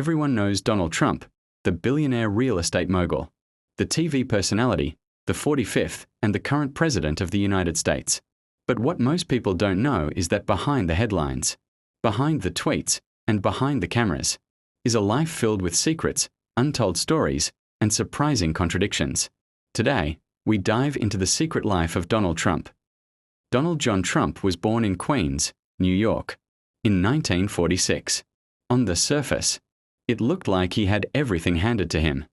Everyone knows Donald Trump, the billionaire real estate mogul, the TV personality, the 45th and the current president of the United States. But what most people don't know is that behind the headlines, behind the tweets, and behind the cameras, is a life filled with secrets, untold stories, and surprising contradictions. Today, we dive into the secret life of Donald Trump. Donald John Trump was born in Queens, New York, in 1946. On the surface, it looked like he had everything handed to him.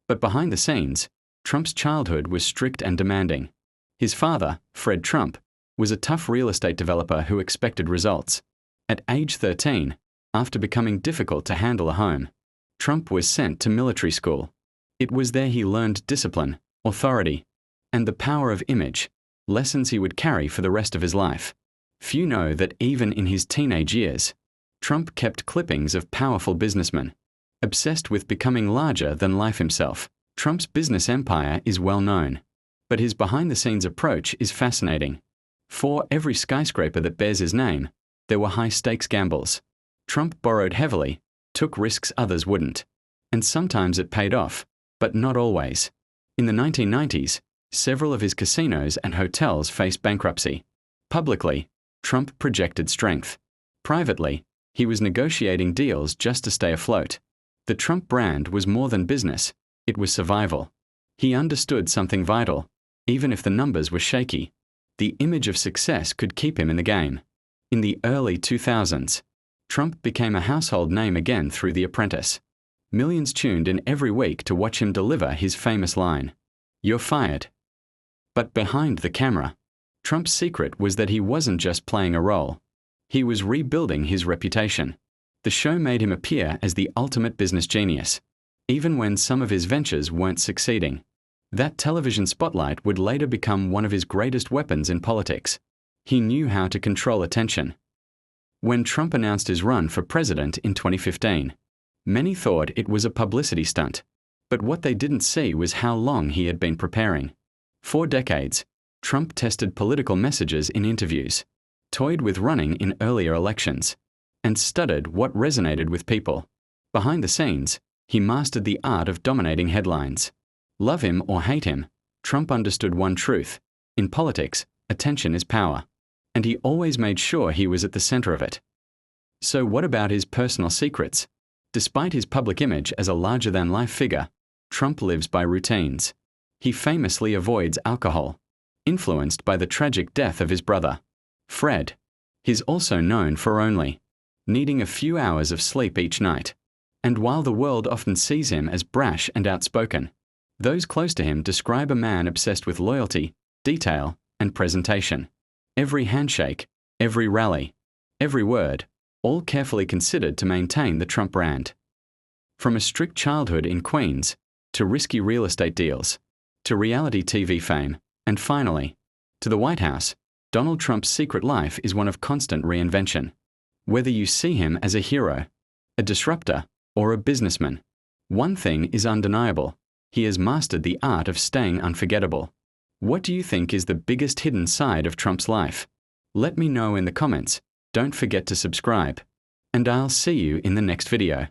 But behind the scenes, Trump's childhood was strict and demanding. His father, Fred Trump, was a tough real estate developer who expected results. At age 13, after becoming difficult to handle a home, Trump was sent to military school. It was there he learned discipline, authority, and the power of image, lessons he would carry for the rest of his life. Few know that even in his teenage years, Trump kept clippings of powerful businessmen. Obsessed with becoming larger than life himself, Trump's business empire is well known. But his behind-the-scenes approach is fascinating. For every skyscraper that bears his name, there were high-stakes gambles. Trump borrowed heavily, took risks others wouldn't. And sometimes it paid off, but not always. In the 1990s, several of his casinos and hotels faced bankruptcy. Publicly, Trump projected strength. Privately, he was negotiating deals just to stay afloat. The Trump brand was more than business, it was survival. He understood something vital. Even if the numbers were shaky, the image of success could keep him in the game. In the early 2000s, Trump became a household name again through The Apprentice. Millions tuned in every week to watch him deliver his famous line, "You're fired." But behind the camera, Trump's secret was that he wasn't just playing a role. He was rebuilding his reputation. The show made him appear as the ultimate business genius, even when some of his ventures weren't succeeding. That television spotlight would later become one of his greatest weapons in politics. He knew how to control attention. When Trump announced his run for president in 2015, many thought it was a publicity stunt. But what they didn't see was how long he had been preparing. For decades, Trump tested political messages in interviews, toyed with running in earlier elections, and studied what resonated with people. Behind the scenes, he mastered the art of dominating headlines. Love him or hate him, Trump understood one truth: in politics, attention is power. And he always made sure he was at the center of it. So what about his personal secrets? Despite his public image as a larger-than-life figure, Trump lives by routines. He famously avoids alcohol, influenced by the tragic death of his brother, Fred. He's also known for only needing a few hours of sleep each night. And while the world often sees him as brash and outspoken, those close to him describe a man obsessed with loyalty, detail, and presentation. Every handshake, every rally, every word, all carefully considered to maintain the Trump brand. From a strict childhood in Queens, to risky real estate deals, to reality TV fame, and finally, to the White House, Donald Trump's secret life is one of constant reinvention. Whether you see him as a hero, a disruptor, or a businessman, one thing is undeniable: he has mastered the art of staying unforgettable. What do you think is the biggest hidden side of Trump's life? Let me know in the comments. Don't forget to subscribe. And I'll see you in the next video.